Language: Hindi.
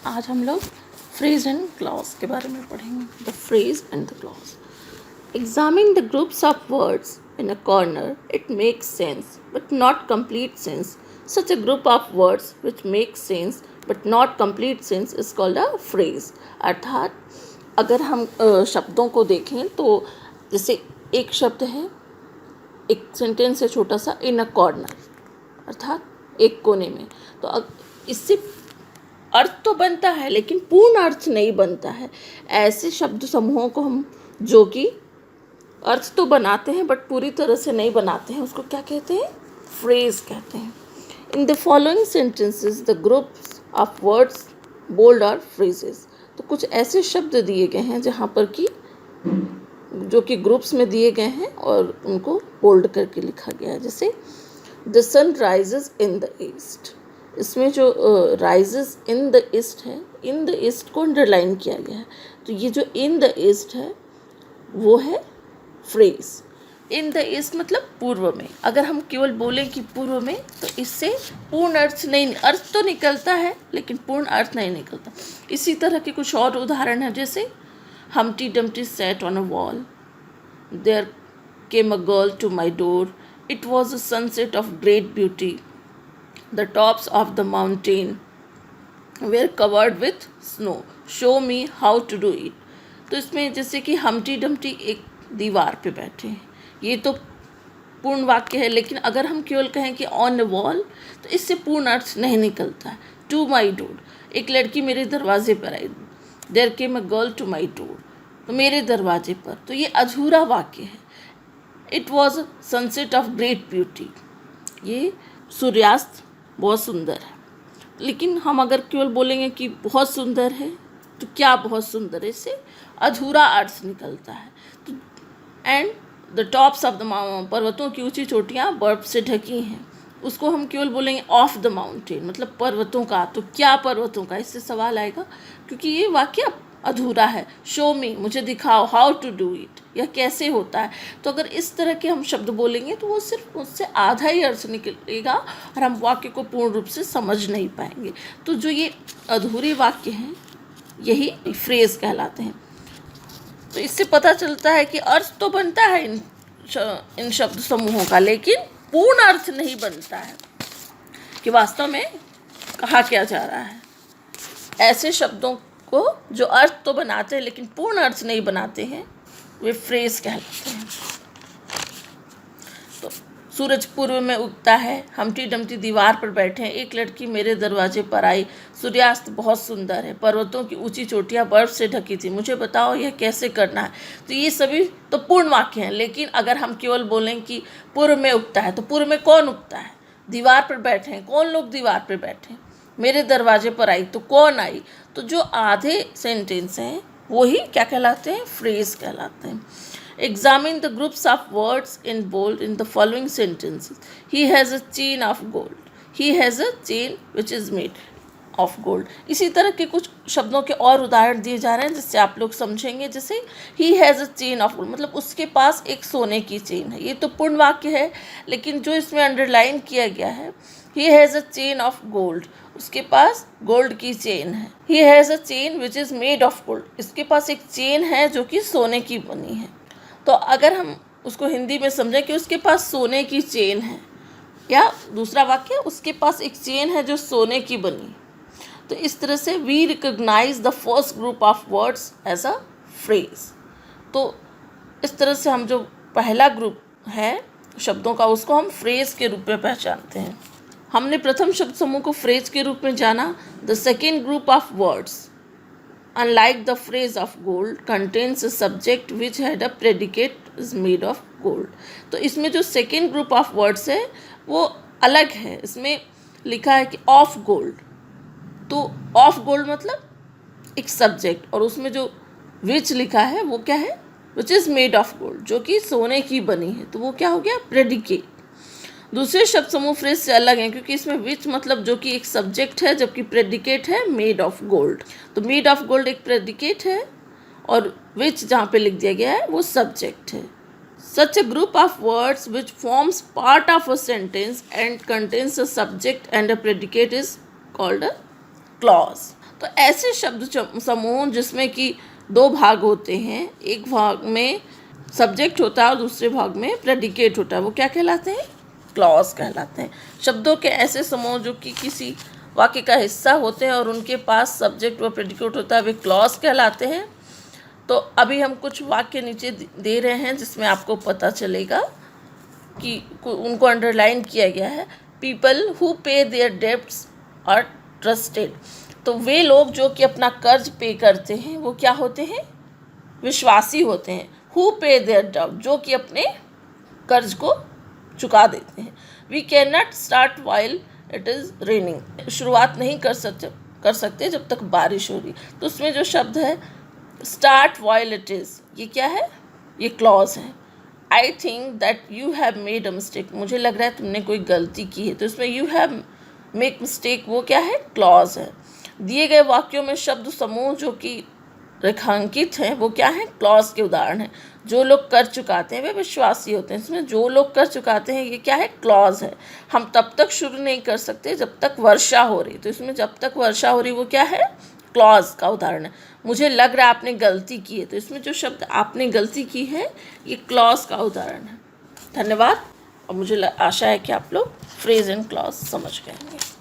आज हम लोग फ्रेज एंड क्लॉज के बारे में पढ़ेंगे. The phrase and the clause. Examine the groups of words in a corner. It makes sense but not complete sense. Such a group of words which makes sense but not complete sense is called a phrase. अर्थात अगर हम शब्दों को देखें तो जैसे एक शब्द है, एक सेंटेंस है छोटा सा, इन अ कॉर्नर, अर्थात एक कोने में. तो इससे अर्थ तो बनता है लेकिन पूर्ण अर्थ नहीं बनता है. ऐसे शब्द समूहों को हम जो कि अर्थ तो बनाते हैं बट पूरी तरह से नहीं बनाते हैं, उसको क्या कहते हैं? फ्रेज कहते हैं. In the following sentences the groups of words bold are phrases. तो कुछ ऐसे शब्द दिए गए हैं जहाँ पर कि जो कि ग्रुप्स में दिए गए हैं और उनको बोल्ड करके लिखा गया है. जैसे the sun rises in the east. इसमें जो राइजेस इन द ईस्ट है, इन द ईस्ट को अंडरलाइन किया गया है. तो ये जो इन द ईस्ट है वो है फ्रेज. इन द ईस्ट मतलब पूर्व में. अगर हम केवल बोलें कि पूर्व में तो इससे पूर्ण अर्थ नहीं, अर्थ तो निकलता है लेकिन पूर्ण अर्थ नहीं निकलता. इसी तरह के कुछ और उदाहरण हैं. जैसे Humpty Dumpty sat on a wall. There came a girl to my door. It was a sunset of great beauty. The tops of the mountain were covered with snow. Show me how to do it. तो इसमें जैसे कि Humpty Dumpty एक दीवार पे बैठे हैं, ये तो पूर्ण वाक्य है. लेकिन अगर हम केवल कहें कि ऑन अ वॉल तो इससे पूर्ण अर्थ नहीं निकलता है. टू माई डोर, एक लड़की मेरे दरवाजे पर आई. There came a girl to my door, तो मेरे दरवाजे पर, तो ये अधूरा वाक्य है. It was a sunset of great beauty, ये सूर्यास्त बहुत सुंदर है. लेकिन हम अगर केवल बोलेंगे कि बहुत सुंदर है तो क्या बहुत सुंदर है, इससे अधूरा अर्थ निकलता है. तो and the tops of the पर्वतों की ऊंची चोटियाँ बर्फ से ढकी हैं, उसको हम केवल बोलेंगे ऑफ द माउंटेन, मतलब पर्वतों का. तो क्या पर्वतों का, इससे सवाल आएगा क्योंकि ये वाक्य अधूरा है. शो मी, मुझे दिखाओ, हाउ टू डू इट, यह कैसे होता है. तो अगर इस तरह के हम शब्द बोलेंगे तो वो सिर्फ उससे आधा ही अर्थ निकलेगा और हम वाक्य को पूर्ण रूप से समझ नहीं पाएंगे. तो जो ये अधूरे वाक्य हैं यही फ्रेज कहलाते हैं. तो इससे पता चलता है कि अर्थ तो बनता है इन शब्द समूहों का, लेकिन पूर्ण अर्थ नहीं बनता है कि वास्तव में कहा क्या जा रहा है. ऐसे शब्दों को जो अर्थ तो बनाते हैं लेकिन पूर्ण अर्थ नहीं बनाते हैं वे फ्रेज कहलाते हैं. तो सूरज पूर्व में उगता है, हम्टी डम्टी दीवार पर बैठे हैं, एक लड़की मेरे दरवाजे पर आई, सूर्यास्त बहुत सुंदर है, पर्वतों की ऊंची चोटियां बर्फ से ढकी थी, मुझे बताओ यह कैसे करना है. तो ये सभी तो पूर्ण वाक्य हैं. लेकिन अगर हम केवल बोलें कि पूर्व में उगता है, तो पूर्व में कौन उगता है? दीवार पर बैठे हैं, कौन लोग दीवार पर बैठे हैं? मेरे दरवाजे पर आई, तो कौन आई? तो जो आधे सेंटेंस हैं वही क्या कहलाते हैं? फ्रेज कहलाते हैं. Examine the groups of words in bold in the following sentences. He has a chain of gold. He has a chain which is made of gold. इसी तरह के कुछ शब्दों के और उदाहरण दिए जा रहे हैं जिससे आप लोग समझेंगे. जैसे he has a chain of gold, मतलब उसके पास एक सोने की चेन है. ये तो पूर्ण वाक्य है लेकिन जो इसमें अंडरलाइन किया गया है, he has a chain of gold, उसके पास गोल्ड की चेन है. he has a chain which is made of gold, इसके पास एक चेन है जो कि सोने की बनी है. तो अगर हम उसको हिंदी में समझें कि उसके पास सोने की चेन है, या दूसरा वाक्य उसके पास एक चेन है जो सोने की बनी, तो इस तरह से we recognise the first group of words as a phrase. तो इस तरह से हम जो पहला ग्रुप है शब्दों का उसको हम फ्रेज के रूप में पहचानते हैं. हमने प्रथम शब्द समूह को फ्रेज के रूप में जाना. The second group of words, unlike the phrase of gold, contains a subject which had a predicate is made of gold. तो इसमें जो सेकेंड ग्रुप ऑफ वर्ड्स है वो अलग है. इसमें लिखा है कि ऑफ गोल्ड, तो ऑफ गोल्ड मतलब एक सब्जेक्ट, और उसमें जो विच लिखा है वो क्या है? Which is made of gold, जो कि सोने की बनी है. तो वो क्या हो गया? प्रेडिकेट. दूसरे शब्द समूह फ्रेज से अलग हैं क्योंकि इसमें विच मतलब जो कि एक सब्जेक्ट है, जबकि प्रेडिकेट है मेड ऑफ गोल्ड. तो मेड ऑफ गोल्ड एक प्रेडिकेट है और विच जहाँ पे लिख दिया गया है वो सब्जेक्ट है. Such a group of words which forms part of a sentence and contains a subject and a predicate is called a clause. तो ऐसे शब्द समूह जिसमें कि दो भाग होते हैं, एक भाग में सब्जेक्ट होता है और दूसरे भाग में प्रेडिकेट होता है, वो क्या कहलाते हैं? क्लॉज कहलाते हैं। शब्दों के ऐसे समूह जो कि किसी वाक्य का हिस्सा होते हैं और उनके पास सब्जेक्ट व प्रेडिकेट होता है, वे क्लॉज कहलाते हैं। तो अभी हम कुछ वाक्य नीचे दे रहे हैं जिसमें आपको पता चलेगा कि उनको अंडरलाइन किया गया है। People who pay their debts are trusted. तो वे लोग जो कि अपना कर्ज पे करते हैं वो क्या होते हैं? विश्वासी होते हैं। हु पे देयर डेब्ट, जो कि अपने कर्ज को चुका देते हैं। We can not start while it is raining. शुरुआत नहीं कर सकते जब तक बारिश हो रही। तो उसमें जो शब्द है स्टार्ट वाइल इट इज़, ये क्या है? ये क्लॉज है। I think that you have made a mistake. मुझे लग रहा है तुमने कोई गलती की है। तो इसमें यू हैव मेक मिस्टेक वो क्या है? क्लॉज है। दिए गए वाक्यों में शब्द समूह जो कि रेखांकित हैं वो क्या है? क्लॉज के उदाहरण हैं। जो लोग कर चुकाते हैं वे विश्वासी होते हैं। इसमें जो लोग कर चुकाते हैं ये क्या है? क्लॉज है। हम तब तक शुरू नहीं कर सकते जब तक वर्षा हो रही। तो इसमें जब तक वर्षा हो रही वो क्या है? क्लॉज का उदाहरण है। मुझे लग रहा है आपने गलती की है। तो इसमें जो शब्द आपने गलती की है ये क्लॉज का उदाहरण है। धन्यवाद। और मुझे आशा है कि आप लोग फ्रेज एंड क्लॉज समझ गए होंगे।